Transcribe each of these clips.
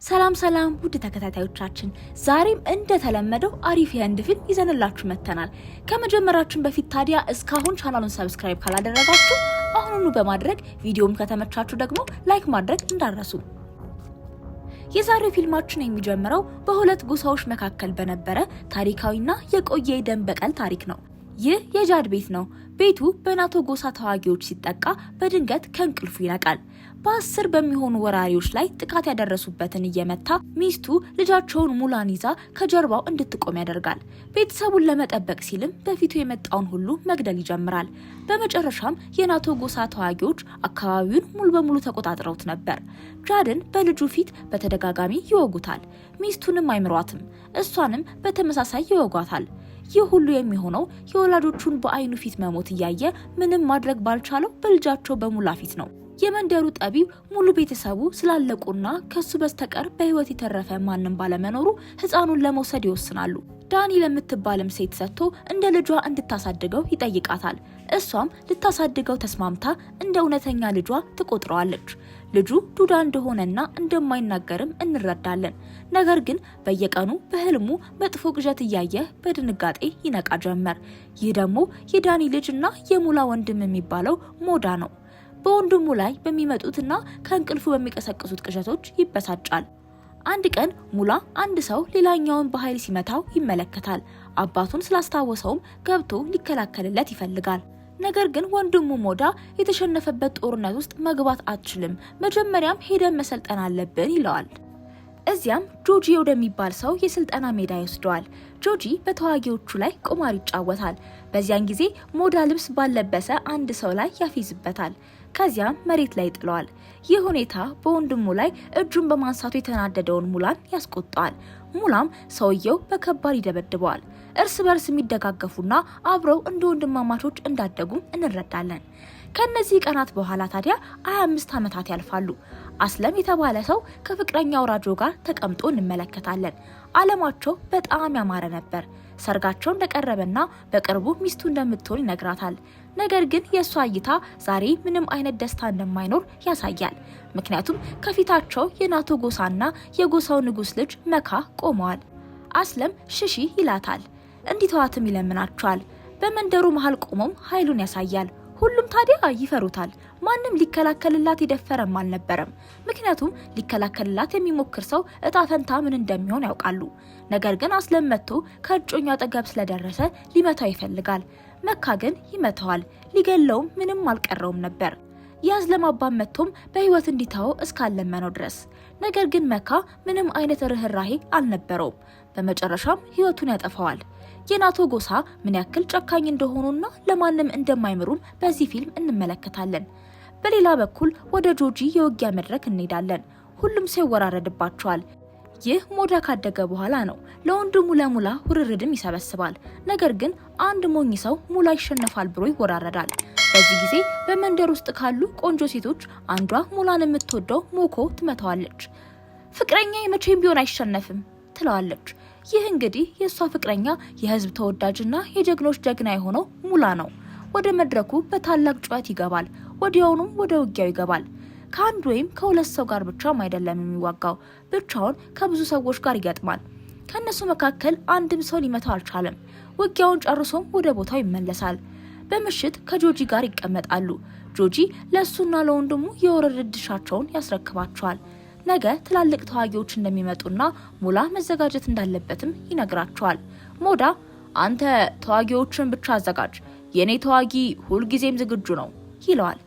ሰላም ውድ ተከታታዮቻችን ዛሬም እንደተለመደው አሪፍ የህንድ ፊልም ይዘንላችሁ መተናል። ከመጀመራችን በፊት ታዲያ እስካሁን ቻናሉን ሰብስክራይብ ካላደረጋችሁ አሁኑኑ በማድረግ ቪዲዮም ከተመቻችሁ ደግሞ ላይክ ማድረግ እንዳትረሱ። የዛሬው ፊልማችን የሚጀምረው በሁለት ጎሳዎች መካከል በነበረ ታሪካዊና የቆየ የደም በቀል ታሪክ ነው። ይህ የጃድ ቤት ነው። ቤቱ በናቶ ጎሳ ተዋጊዎች ሲጠቃ በድንገት ከእንቅልፉ ይነቃል። በ10 በሚሆኑ ወራሪዎች ላይ ጥቃት ያደረሱበትን እየመታ ሚስቱ ልጃቸውን ሙላን ይዛ ከጀርባው እንድትቆም ያደርጋል። ቤተሰቡን ለመጠበቅ ሲልም በፊቱ የመጣውን ሁሉ መግደል ይጀምራል። በመጨረሻም የናቶ ጎሳ ተዋጊዎች አካባቢውን ሙሉ በሙሉ ተቆጣጥረውት ነበር። ጃድን በልጁ ፊት በተደጋጋሚ ይወጉታል። ሚስቱንም አይምሯትም፣ እሷንም በተመሳሳይ ይወጓታል። ይህ ሁሉ የሚሆነው የወላጆቹን በአይኑ ፊት መሞት እያየ ምንም ማድረግ ባልቻለው በልጃቸው በሙላ ፊት ነው። የመንደሩ ጠቢብ ሙሉ ቤተሰቡ ስላለቁና ከሱ በስተቀር በህይወት የተረፈ ማንም ባለመኖሩ ህፃኑን ለመውሰድ ይወስናሉ። ዳኒ ለምትባልም ሴት ሰጥቶ እንደ ልጇ እንድታሳድገው ይጠይቃታል። እሷም ልታሳድገው ተስማምታ እንደ እውነተኛ ልጇ ትቆጥረዋለች። ልጁ ዱዳ እንደሆነና እንደማይናገርም እንረዳለን። ነገር ግን በየቀኑ በህልሙ መጥፎ ቅዠት እያየ በድንጋጤ ይነቃ ጀመር። ይህ ደግሞ የዳኒ ልጅና የሙላ ወንድም የሚባለው ሞዳ ነው። በወንድሙ ላይ በሚመጡትና ከእንቅልፉ በሚቀሰቅሱት ቅዠቶች ይበሳጫል። አንድ ቀን ሙላ አንድ ሰው ሌላኛውን በኃይል ሲመታው ይመለከታል። አባቱን ስላስታወሰውም ገብቶ ሊከላከልለት ይፈልጋል። ነገር ግን ወንድሙ ሞዳ የተሸነፈበት ጦርነት ውስጥ መግባት አትችልም፣ መጀመሪያም ሄደን መሰልጠን አለብን ይለዋል። እዚያም ጆጂ ወደሚባል ሰው የስልጠና ሜዳ ይወስደዋል። ጆጂ በተዋጊዎቹ ላይ ቁማር ይጫወታል። በዚያን ጊዜ ሞዳ ልብስ ባለበሰ አንድ ሰው ላይ ያፌዝበታል። ከዚያም መሬት ላይ ጥለዋል። ይህ ሁኔታ በወንድሙ ላይ እጁን በማንሳቱ የተናደደውን ሙላን ያስቆጣዋል። ሙላም ሰውየው በከባድ ይደበድበዋል። እርስ በርስ የሚደጋገፉና አብረው እንደ ወንድማማቾች እንዳደጉም እንረዳለን። ከነዚህ ቀናት በኋላ ታዲያ 25 ዓመታት ያልፋሉ። አስለም የተባለ ሰው ከፍቅረኛው ራጆ ጋር ተቀምጦ እንመለከታለን። አለማቸው በጣም ያማረ ነበር። ሰርጋቸው እንደቀረበና በቅርቡ ሚስቱ እንደምትሆን ይነግራታል። ነገር ግን የእሷ እይታ ዛሬ ምንም አይነት ደስታ እንደማይኖር ያሳያል። ምክንያቱም ከፊታቸው የናቶ ጎሳና የጎሳው ንጉስ ልጅ መካ ቆመዋል። አስለም ሽሺ ይላታል። እንዲተዋትም ይለምናቸዋል። በመንደሩ መሃል ቆሞም ኃይሉን ያሳያል። ሁሉም ታዲያ ይፈሩታል። ማንም ሊከላከልላት የደፈረም አልነበረም። ምክንያቱም ሊከላከልላት የሚሞክር ሰው እጣ ፈንታ ምን እንደሚሆን ያውቃሉ። ነገር ግን አስለም መጥቶ ከእጮኛው አጠገብ ስለደረሰ ሊመታው ይፈልጋል። መካ ግን ይመታዋል። ሊገለውም ምንም አልቀረውም ነበር። የአስለም አባት መጥቶም በህይወት እንዲተወው እስካለመነው ድረስ። ነገር ግን መካ ምንም አይነት ርህራሄ አልነበረውም። በመጨረሻም ህይወቱን ያጠፋዋል። የናቶ ጎሳ ምን ያክል ጨካኝ እንደሆኑና ለማንም እንደማይምሩም በዚህ ፊልም እንመለከታለን። በሌላ በኩል ወደ ጆጂ የውጊያ መድረክ እንሄዳለን። ሁሉም ሰው ይወራረድባቸዋል። ይህ ሞዳ ካደገ በኋላ ነው። ለወንድሙ ለሙላ ውርርድም ይሰበስባል። ነገር ግን አንድ ሞኝ ሰው ሙላ ይሸነፋል ብሎ ይወራረዳል። በዚህ ጊዜ በመንደር ውስጥ ካሉ ቆንጆ ሴቶች አንዷ ሙላን የምትወደው ሞኮ ትመታዋለች። ፍቅረኛ መቼም ቢሆን አይሸነፍም ትለዋለች። ይህ እንግዲህ የእሷ ፍቅረኛ የህዝብ ተወዳጅና የጀግኖች ጀግና የሆነው ሙላ ነው። ወደ መድረኩ በታላቅ ጩኸት ይገባል። ወዲያውኑም ወደ ውጊያው ይገባል። ከአንድ ወይም ከሁለት ሰው ጋር ብቻም አይደለም የሚዋጋው፣ ብቻውን ከብዙ ሰዎች ጋር ይገጥማል። ከነሱ መካከል አንድም ሰው ሊመታው አልቻለም። ውጊያውን ጨርሶም ወደ ቦታው ይመለሳል። በምሽት ከጆጂ ጋር ይቀመጣሉ። ጆጂ ለሱና ለወንድሙ የውርርድ ድርሻቸውን ያስረክባቸዋል። ነገ ትላልቅ ተዋጊዎች እንደሚመጡና ሙላ መዘጋጀት እንዳለበትም ይነግራቸዋል። ሞዳ አንተ ተዋጊዎችን ብቻ አዘጋጅ፣ የኔ ተዋጊ ሁልጊዜም ዝግጁ ነው ይለዋል።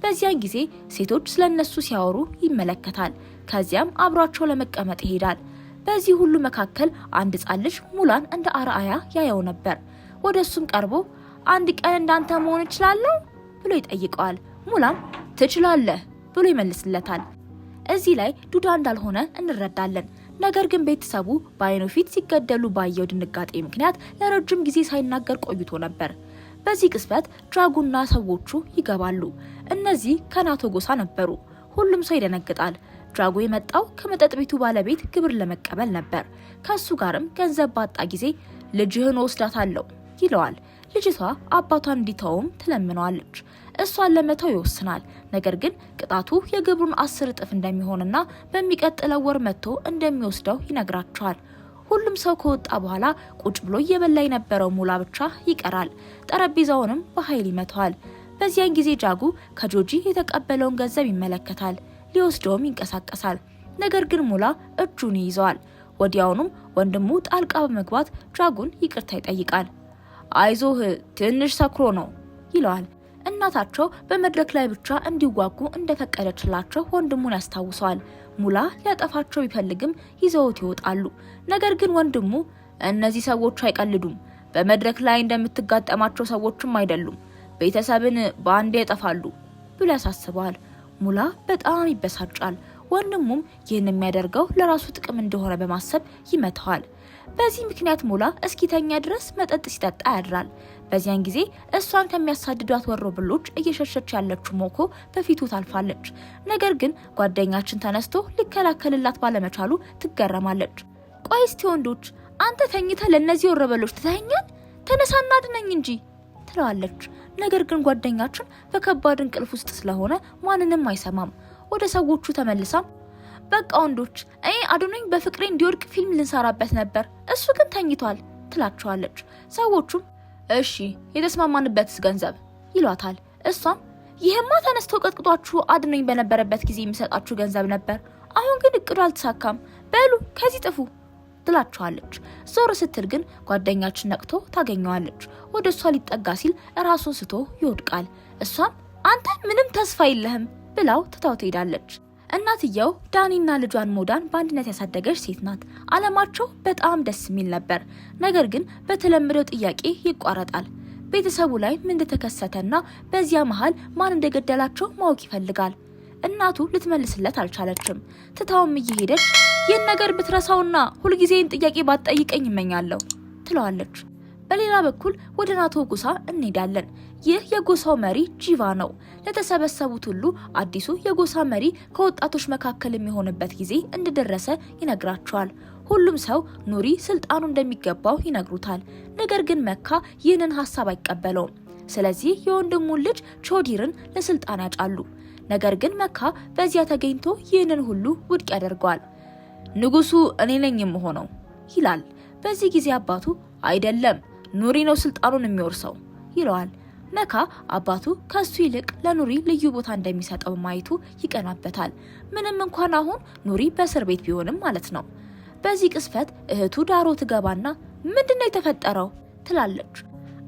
በዚያን ጊዜ ሴቶች ስለነሱ ሲያወሩ ይመለከታል። ከዚያም አብሯቸው ለመቀመጥ ይሄዳል። በዚህ ሁሉ መካከል አንድ ሕፃን ልጅ ሙላን እንደ አርአያ ያየው ነበር። ወደሱም ቀርቦ አንድ ቀን እንዳንተ መሆን እችላለሁ ብሎ ይጠይቀዋል። ሙላም ትችላለህ ብሎ ይመልስለታል። እዚህ ላይ ዱዳ እንዳልሆነ እንረዳለን። ነገር ግን ቤተሰቡ በአይኑ ፊት ሲገደሉ ባየው ድንጋጤ ምክንያት ለረጅም ጊዜ ሳይናገር ቆይቶ ነበር። በዚህ ቅጽበት ድራጉና ሰዎቹ ይገባሉ። እነዚህ ከናቶ ጎሳ ነበሩ። ሁሉም ሰው ይደነግጣል። ድራጉ የመጣው ከመጠጥ ቤቱ ባለቤት ግብር ለመቀበል ነበር። ከሱ ጋርም ገንዘብ ባጣ ጊዜ ልጅህን ወስዳታለሁ ይለዋል። ልጅቷ አባቷን እንዲተውም ትለምነዋለች። እሷን ለመተው ይወስናል። ነገር ግን ቅጣቱ የግብሩን 10 እጥፍ እንደሚሆንና በሚቀጥለው ወር መጥቶ እንደሚወስደው ይነግራቸዋል። ሁሉም ሰው ከወጣ በኋላ ቁጭ ብሎ እየበላ የነበረው ሙላ ብቻ ይቀራል። ጠረጴዛውንም በኃይል ይመታዋል። በዚያን ጊዜ ጃጉ ከጆጂ የተቀበለውን ገንዘብ ይመለከታል። ሊወስደውም ይንቀሳቀሳል። ነገር ግን ሙላ እጁን ይይዘዋል። ወዲያውኑም ወንድሙ ጣልቃ በመግባት ጃጉን ይቅርታ ይጠይቃል። አይዞህ ትንሽ ሰክሮ ነው ይለዋል። እናታቸው በመድረክ ላይ ብቻ እንዲዋጉ እንደፈቀደችላቸው ወንድሙን ያስታውሰዋል። ሙላ ሊያጠፋቸው ቢፈልግም ይዘውት ይወጣሉ። ነገር ግን ወንድሙ እነዚህ ሰዎች አይቀልዱም፣ በመድረክ ላይ እንደምትጋጠማቸው ሰዎችም አይደሉም፣ ቤተሰብን በአንዴ ያጠፋሉ ብሎ ያሳስበዋል። ሙላ በጣም ይበሳጫል። ወንድሙም ይህን የሚያደርገው ለራሱ ጥቅም እንደሆነ በማሰብ ይመታዋል። በዚህ ምክንያት ሙላ እስኪተኛ ድረስ መጠጥ ሲጠጣ ያድራል። በዚያን ጊዜ እሷን ከሚያሳድዷት ወሮበሎች እየሸሸች ያለችው ሞኮ በፊቱ ታልፋለች። ነገር ግን ጓደኛችን ተነስቶ ሊከላከልላት ባለመቻሉ ትገረማለች። ቆይ እስቲ ወንዶች፣ አንተ ተኝተህ ለእነዚህ ወሮበሎች ትተኛል? ተነሳና አድነኝ እንጂ ትለዋለች። ነገር ግን ጓደኛችን በከባድ እንቅልፍ ውስጥ ስለሆነ ማንንም አይሰማም። ወደ ሰዎቹ ተመልሳም በቃ ወንዶች፣ እኔ አድኖኝ በፍቅሬ እንዲወድቅ ፊልም ልንሰራበት ነበር፣ እሱ ግን ተኝቷል ትላቸዋለች። ሰዎቹም እሺ የተስማማንበትስ ገንዘብ ይሏታል። እሷም ይሄማ ተነስቶ ቀጥቅጧችሁ አድኖኝ በነበረበት ጊዜ የሚሰጣችሁ ገንዘብ ነበር፣ አሁን ግን እቅዱ አልተሳካም፣ በሉ ከዚህ ጥፉ ትላቸዋለች። ዞር ስትል ግን ጓደኛችን ነቅቶ ታገኘዋለች። ወደ እሷ ሊጠጋ ሲል ራሱን ስቶ ይወድቃል። እሷም አንተ ምንም ተስፋ የለህም ብላው ትታው ትሄዳለች። እናትየው ዳኒና ልጇን ሞዳን በአንድነት ያሳደገች ሴት ናት። አለማቸው በጣም ደስ የሚል ነበር። ነገር ግን በተለመደው ጥያቄ ይቋረጣል። ቤተሰቡ ላይ ምን እንደተከሰተና በዚያ መሃል ማን እንደገደላቸው ማወቅ ይፈልጋል። እናቱ ልትመልስለት አልቻለችም። ትታውም እየሄደች ይህን ነገር ብትረሳውና ሁልጊዜን ጥያቄ ባትጠይቀኝ እመኛለሁ ትለዋለች። በሌላ በኩል ወደ ናቶ ጎሳ እንሄዳለን። ይህ የጎሳው መሪ ጂቫ ነው። ለተሰበሰቡት ሁሉ አዲሱ የጎሳ መሪ ከወጣቶች መካከል የሚሆንበት ጊዜ እንደደረሰ ይነግራቸዋል። ሁሉም ሰው ኑሪ ስልጣኑ እንደሚገባው ይነግሩታል። ነገር ግን መካ ይህንን ሀሳብ አይቀበለውም። ስለዚህ የወንድሙን ልጅ ቾዲርን ለስልጣን ያጫሉ። ነገር ግን መካ በዚያ ተገኝቶ ይህንን ሁሉ ውድቅ ያደርገዋል። ንጉሱ እኔ ነኝ የምሆነው ይላል። በዚህ ጊዜ አባቱ አይደለም ኑሪ ነው ስልጣኑን የሚወርሰው ይለዋል። መካ አባቱ ከሱ ይልቅ ለኑሪ ልዩ ቦታ እንደሚሰጠው ማየቱ ይቀናበታል። ምንም እንኳን አሁን ኑሪ በእስር ቤት ቢሆንም ማለት ነው። በዚህ ቅስፈት እህቱ ዳሮ ትገባና ምንድነው የተፈጠረው ትላለች።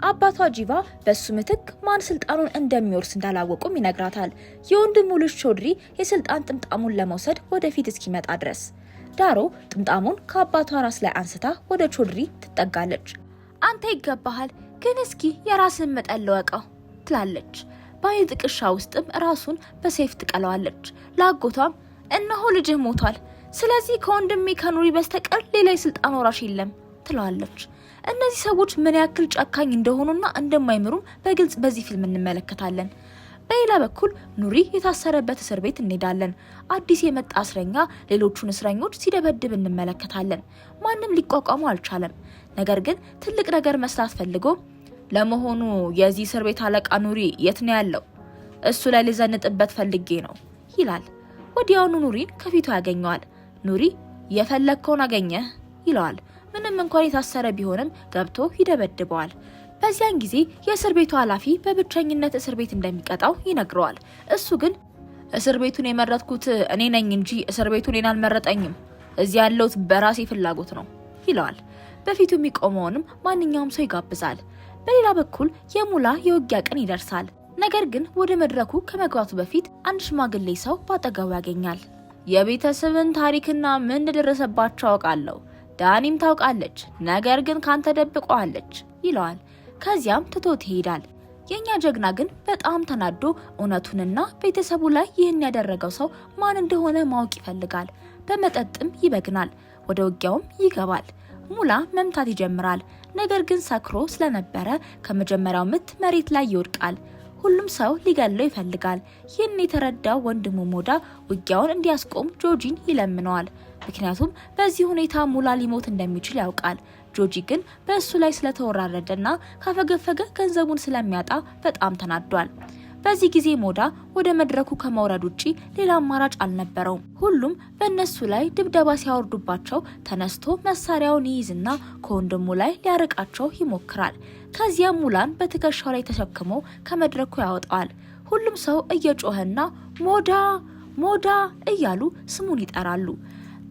አባቷ ጂቫ በሱ ምትክ ማን ስልጣኑን እንደሚወርስ እንዳላወቁም ይነግራታል። የወንድሙ ልጅ ቾድሪ የስልጣን ጥምጣሙን ለመውሰድ ወደፊት እስኪመጣ ድረስ ዳሮ ጥምጣሙን ከአባቷ ራስ ላይ አንስታ ወደ ቾድሪ ትጠጋለች። አንተ ይገባሃል፣ ግን እስኪ የራስን መጠን ለወቀው ትላለች። በአይን ጥቅሻ ውስጥም ራሱን በሰይፍ ትቀለዋለች። ለአጎቷም እነሆ ልጅህ ሞቷል፣ ስለዚህ ከወንድሜ ከኑሪ በስተቀር ሌላ የስልጣን ወራሽ የለም ትለዋለች። እነዚህ ሰዎች ምን ያክል ጨካኝ እንደሆኑና እንደማይምሩም በግልጽ በዚህ ፊልም እንመለከታለን። በሌላ በኩል ኑሪ የታሰረበት እስር ቤት እንሄዳለን። አዲስ የመጣ እስረኛ ሌሎቹን እስረኞች ሲደበድብ እንመለከታለን። ማንም ሊቋቋሙ አልቻለም። ነገር ግን ትልቅ ነገር መስራት ፈልጎ ለመሆኑ የዚህ እስር ቤት አለቃ ኑሪ የት ነው ያለው? እሱ ላይ ልዘንጥበት ፈልጌ ነው ይላል። ወዲያውኑ ኑሪን ከፊቱ ያገኘዋል። ኑሪ የፈለግከውን አገኘህ ይለዋል። ምንም እንኳን የታሰረ ቢሆንም ገብቶ ይደበድበዋል። በዚያን ጊዜ የእስር ቤቱ ኃላፊ በብቸኝነት እስር ቤት እንደሚቀጣው ይነግረዋል። እሱ ግን እስር ቤቱን የመረጥኩት እኔ ነኝ እንጂ እስር ቤቱ እኔን አልመረጠኝም፣ እዚህ ያለሁት በራሴ ፍላጎት ነው ይለዋል። በፊቱ የሚቆመውንም ማንኛውም ሰው ይጋብዛል። በሌላ በኩል የሙላ የውጊያ ቀን ይደርሳል። ነገር ግን ወደ መድረኩ ከመግባቱ በፊት አንድ ሽማግሌ ሰው ባጠገቡ ያገኛል። የቤተሰብን ታሪክና ምን እንደደረሰባቸው አውቃለሁ፣ ዳኒም ታውቃለች፣ ነገር ግን ካንተ ደብቀዋለች ይለዋል። ከዚያም ትቶት ይሄዳል። የኛ ጀግና ግን በጣም ተናዶ እውነቱንና ቤተሰቡ ላይ ይህን ያደረገው ሰው ማን እንደሆነ ማወቅ ይፈልጋል። በመጠጥም ይበግናል። ወደ ውጊያውም ይገባል። ሙላ መምታት ይጀምራል። ነገር ግን ሰክሮ ስለነበረ ከመጀመሪያው ምት መሬት ላይ ይወድቃል። ሁሉም ሰው ሊገለው ይፈልጋል። ይህን የተረዳው ወንድሙ ሞዳ ውጊያውን እንዲያስቆም ጆጂን ይለምነዋል። ምክንያቱም በዚህ ሁኔታ ሙላ ሊሞት እንደሚችል ያውቃል። ጆጂ ግን በእሱ ላይ ስለተወራረደና ካፈገፈገ ገንዘቡን ስለሚያጣ በጣም ተናዷል። በዚህ ጊዜ ሞዳ ወደ መድረኩ ከመውረድ ውጪ ሌላ አማራጭ አልነበረውም። ሁሉም በእነሱ ላይ ድብደባ ሲያወርዱባቸው ተነስቶ መሳሪያውን ይይዝና ከወንድሙ ላይ ሊያርቃቸው ይሞክራል። ከዚያም ሙላን በትከሻው ላይ ተሸክሞ ከመድረኩ ያወጣዋል። ሁሉም ሰው እየጮኸና ሞዳ ሞዳ እያሉ ስሙን ይጠራሉ።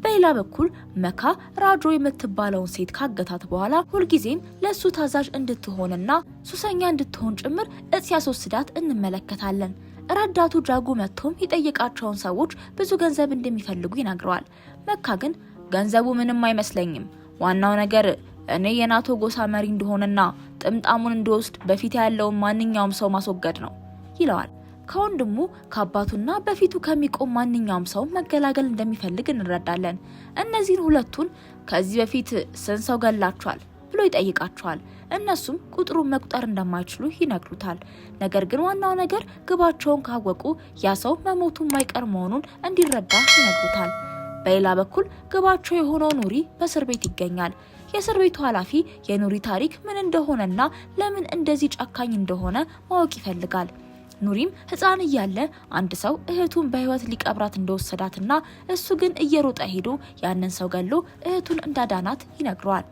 በሌላ በኩል መካ ራጆ የምትባለውን ሴት ካገታት በኋላ ሁልጊዜም ለሱ ታዛዥ እንድትሆንና ሱሰኛ እንድትሆን ጭምር እጽ ያስወስዳት እንመለከታለን። ረዳቱ ጃጉ መጥቶም የጠየቃቸውን ሰዎች ብዙ ገንዘብ እንደሚፈልጉ ይነግረዋል። መካ ግን ገንዘቡ ምንም አይመስለኝም፣ ዋናው ነገር እኔ የናቶ ጎሳ መሪ እንደሆነና ጥምጣሙን እንድወስድ በፊት ያለውን ማንኛውም ሰው ማስወገድ ነው ይለዋል። ከወንድሙ ከአባቱና በፊቱ ከሚቆም ማንኛውም ሰው መገላገል እንደሚፈልግ እንረዳለን። እነዚህን ሁለቱን ከዚህ በፊት ስንት ሰው ገላቸዋል ብሎ ይጠይቃቸዋል። እነሱም ቁጥሩን መቁጠር እንደማይችሉ ይነግሩታል። ነገር ግን ዋናው ነገር ግባቸውን ካወቁ ያ ሰው መሞቱ የማይቀር መሆኑን እንዲረዳ ይነግሩታል። በሌላ በኩል ግባቸው የሆነው ኑሪ በእስር ቤት ይገኛል። የእስር ቤቱ ኃላፊ የኑሪ ታሪክ ምን እንደሆነና ለምን እንደዚህ ጨካኝ እንደሆነ ማወቅ ይፈልጋል። ኑሪም ሕፃን እያለ አንድ ሰው እህቱን በህይወት ሊቀብራት እንደወሰዳትና እሱ ግን እየሮጠ ሄዶ ያንን ሰው ገሎ እህቱን እንዳዳናት ይነግረዋል።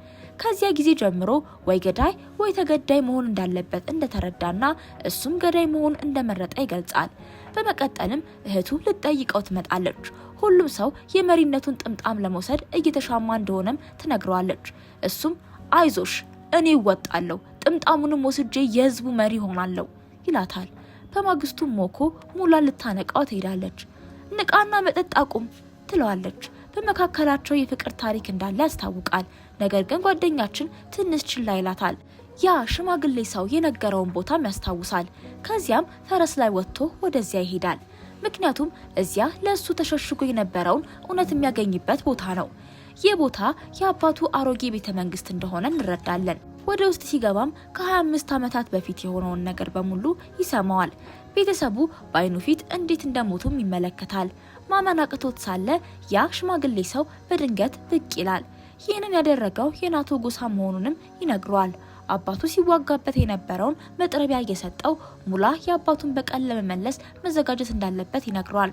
ከዚያ ጊዜ ጀምሮ ወይ ገዳይ ወይ ተገዳይ መሆን እንዳለበት እንደተረዳና እሱም ገዳይ መሆን እንደመረጠ ይገልጻል። በመቀጠልም እህቱ ልትጠይቀው ትመጣለች። ሁሉም ሰው የመሪነቱን ጥምጣም ለመውሰድ እየተሻማ እንደሆነም ትነግረዋለች። እሱም አይዞሽ እኔ እወጣለሁ፣ ጥምጣሙንም ወስጄ የህዝቡ መሪ ሆናለሁ ይላታል። በማግስቱ ሞኮ ሙላ ልታነቃው ትሄዳለች። ንቃና መጠጥ አቁም ትለዋለች። በመካከላቸው የፍቅር ታሪክ እንዳለ ያስታውቃል። ነገር ግን ጓደኛችን ትንሽ ችላ ይላታል። ያ ሽማግሌ ሰው የነገረውን ቦታም ያስታውሳል። ከዚያም ፈረስ ላይ ወጥቶ ወደዚያ ይሄዳል። ምክንያቱም እዚያ ለሱ ተሸሽጎ የነበረውን እውነት የሚያገኝበት ቦታ ነው። ይህ ቦታ የአባቱ አሮጌ ቤተ መንግስት እንደሆነ እንረዳለን። ወደ ውስጥ ሲገባም ከ25 ዓመታት በፊት የሆነውን ነገር በሙሉ ይሰማዋል። ቤተሰቡ በአይኑ ፊት እንዴት እንደሞቱም ይመለከታል። ማመን አቅቶት ሳለ ያ ሽማግሌ ሰው በድንገት ብቅ ይላል። ይህንን ያደረገው የናቶ ጎሳ መሆኑንም ይነግረዋል። አባቱ ሲዋጋበት የነበረውን መጥረቢያ እየሰጠው ሙላ የአባቱን በቀል ለመመለስ መዘጋጀት እንዳለበት ይነግረዋል።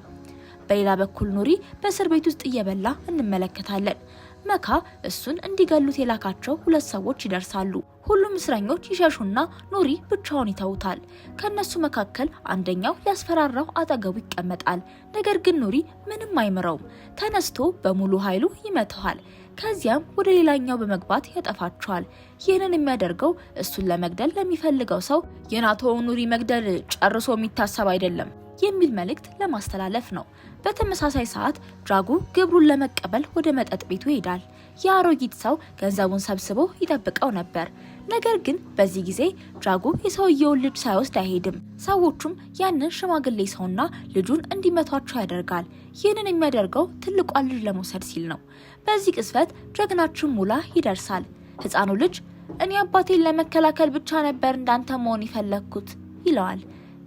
በሌላ በኩል ኑሪ በእስር ቤት ውስጥ እየበላ እንመለከታለን። መካ እሱን እንዲገሉት የላካቸው ሁለት ሰዎች ይደርሳሉ። ሁሉም እስረኞች ይሸሹና ኑሪ ብቻውን ይተውታል። ከነሱ መካከል አንደኛው ሊያስፈራራው አጠገቡ ይቀመጣል። ነገር ግን ኑሪ ምንም አይምረውም። ተነስቶ በሙሉ ኃይሉ ይመታዋል። ከዚያም ወደ ሌላኛው በመግባት ያጠፋቸዋል። ይህንን የሚያደርገው እሱን ለመግደል ለሚፈልገው ሰው የናቶ ኑሪ መግደል ጨርሶ የሚታሰብ አይደለም የሚል መልእክት ለማስተላለፍ ነው። በተመሳሳይ ሰዓት ጃጉ ግብሩን ለመቀበል ወደ መጠጥ ቤቱ ይሄዳል። የአሮጊት ሰው ገንዘቡን ሰብስቦ ይጠብቀው ነበር። ነገር ግን በዚህ ጊዜ ጃጉ የሰውየውን ልጅ ሳይወስድ አይሄድም። ሰዎቹም ያንን ሽማግሌ ሰውና ልጁን እንዲመቷቸው ያደርጋል። ይህንን የሚያደርገው ትልቋን ልጅ ለመውሰድ ሲል ነው። በዚህ ቅጽበት ጀግናችን ሙላ ይደርሳል። ሕፃኑ ልጅ እኔ አባቴን ለመከላከል ብቻ ነበር እንዳንተ መሆን የፈለግኩት ይለዋል።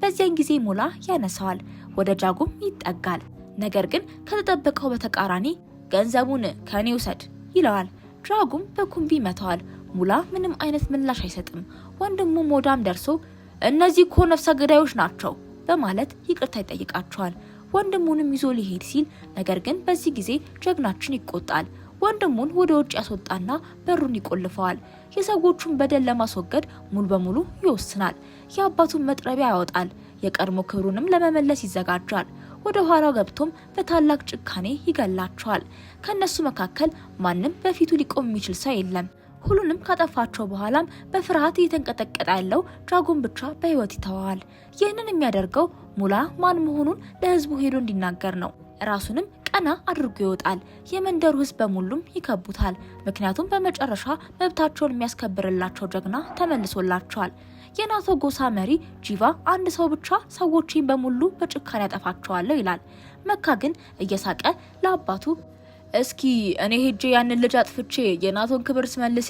በዚያን ጊዜ ሙላ ያነሳዋል፣ ወደ ጃጉም ይጠጋል። ነገር ግን ከተጠበቀው በተቃራኒ ገንዘቡን ከኔ ውሰድ ይለዋል። ጃጉም በኩምቢ ይመታዋል። ሙላ ምንም አይነት ምላሽ አይሰጥም። ወንድሙ ሞዳም ደርሶ እነዚህ እኮ ነፍሰ ገዳዮች ናቸው በማለት ይቅርታ ይጠይቃቸዋል። ወንድሙንም ይዞ ሊሄድ ሲል ነገር ግን በዚህ ጊዜ ጀግናችን ይቆጣል። ወንድሙን ወደ ውጭ ያስወጣና በሩን ይቆልፈዋል። የሰዎቹን በደል ለማስወገድ ሙሉ በሙሉ ይወስናል። የአባቱን መጥረቢያ ያወጣል። የቀድሞ ክብሩንም ለመመለስ ይዘጋጃል። ወደ ኋላው ገብቶም በታላቅ ጭካኔ ይገላቸዋል። ከነሱ መካከል ማንም በፊቱ ሊቆም የሚችል ሰው የለም። ሁሉንም ካጠፋቸው በኋላም በፍርሃት እየተንቀጠቀጠ ያለው ጃጉን ብቻ በህይወት ይተዋል። ይህንን የሚያደርገው ሙላ ማን መሆኑን ለህዝቡ ሄዶ እንዲናገር ነው። ራሱንም ቀና አድርጎ ይወጣል። የመንደሩ ህዝብ በሙሉም ይከቡታል። ምክንያቱም በመጨረሻ መብታቸውን የሚያስከብርላቸው ጀግና ተመልሶላቸዋል። የናቶ ጎሳ መሪ ጂቫ አንድ ሰው ብቻ ሰዎችን በሙሉ በጭካኔ ያጠፋቸዋለሁ ይላል። መካ ግን እየሳቀ ለአባቱ እስኪ እኔ ሄጄ ያንን ልጅ አጥፍቼ የናቶን ክብር ስመልስ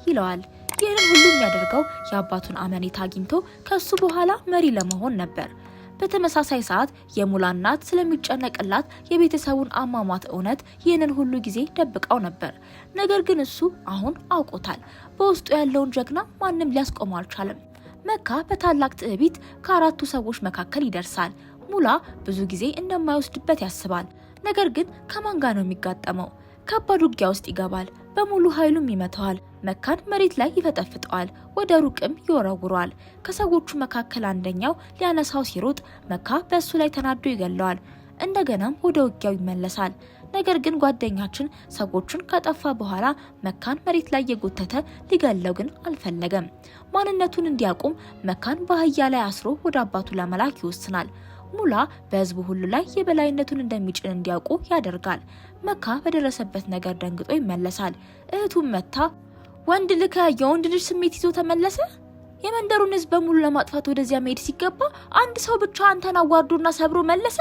ይለዋል። ይህንን ሁሉ የሚያደርገው የአባቱን አመኔታ አግኝቶ ከሱ በኋላ መሪ ለመሆን ነበር። በተመሳሳይ ሰዓት የሙላ እናት ስለሚጨነቅላት የቤተሰቡን አሟሟት እውነት ይህንን ሁሉ ጊዜ ደብቀው ነበር። ነገር ግን እሱ አሁን አውቆታል። በውስጡ ያለውን ጀግና ማንም ሊያስቆመው አልቻለም። መካ በታላቅ ትዕቢት ከአራቱ ሰዎች መካከል ይደርሳል። ሙላ ብዙ ጊዜ እንደማይወስድበት ያስባል። ነገር ግን ከማን ጋር ነው የሚጋጠመው? ከባድ ውጊያ ውስጥ ይገባል። በሙሉ ኃይሉም ይመታዋል። መካን መሬት ላይ ይፈጠፍጠዋል፣ ወደ ሩቅም ይወረውረዋል። ከሰዎቹ መካከል አንደኛው ሊያነሳው ሲሮጥ መካ በእሱ ላይ ተናዶ ይገለዋል። እንደገናም ወደ ውጊያው ይመለሳል። ነገር ግን ጓደኛችን ሰዎቹን ከጠፋ በኋላ መካን መሬት ላይ የጎተተ ሊገለው ግን አልፈለገም። ማንነቱን እንዲያቆም መካን በአህያ ላይ አስሮ ወደ አባቱ ለመላክ ይወስናል። ሙላ በህዝቡ ሁሉ ላይ የበላይነቱን እንደሚጭን እንዲያውቁ ያደርጋል። መካ በደረሰበት ነገር ደንግጦ ይመለሳል። እህቱም መታ ወንድ ልከ የወንድ ልጅ ስሜት ይዞ ተመለሰ? የመንደሩን ህዝብ በሙሉ ለማጥፋት ወደዚያ መሄድ ሲገባ አንድ ሰው ብቻ አንተን አዋርዶና ሰብሮ መለሰ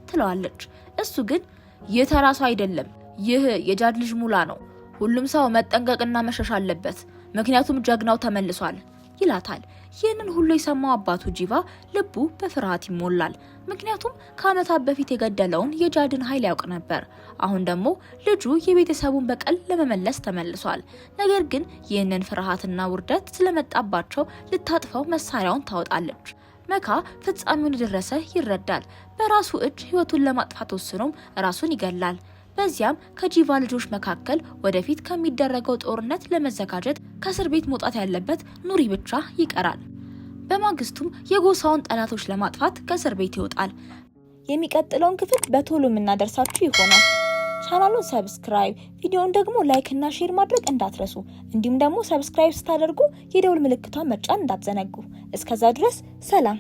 ትለዋለች። እሱ ግን ይህ ተራ ሰው አይደለም፣ ይህ የጃድ ልጅ ሙላ ነው። ሁሉም ሰው መጠንቀቅና መሸሽ አለበት፣ ምክንያቱም ጀግናው ተመልሷል ይላታል። ይህንን ሁሉ የሰማው አባቱ ጂቫ ልቡ በፍርሃት ይሞላል። ምክንያቱም ከዓመታት በፊት የገደለውን የጃድን ኃይል ያውቅ ነበር። አሁን ደግሞ ልጁ የቤተሰቡን በቀል ለመመለስ ተመልሷል። ነገር ግን ይህንን ፍርሃትና ውርደት ስለመጣባቸው ልታጥፈው መሳሪያውን ታወጣለች። መካ ፍጻሜውን እንደደረሰ ይረዳል። በራሱ እጅ ህይወቱን ለማጥፋት ወስኖም ራሱን ይገላል። በዚያም ከጂቫ ልጆች መካከል ወደፊት ከሚደረገው ጦርነት ለመዘጋጀት ከእስር ቤት መውጣት ያለበት ኑሪ ብቻ ይቀራል። በማግስቱም የጎሳውን ጠላቶች ለማጥፋት ከእስር ቤት ይወጣል። የሚቀጥለውን ክፍል በቶሎ የምናደርሳችሁ ይሆናል። ቻናሉን ሰብስክራይብ፣ ቪዲዮውን ደግሞ ላይክ እና ሼር ማድረግ እንዳትረሱ። እንዲሁም ደግሞ ሰብስክራይብ ስታደርጉ የደውል ምልክቷን መጫን እንዳትዘነጉ። እስከዛ ድረስ ሰላም።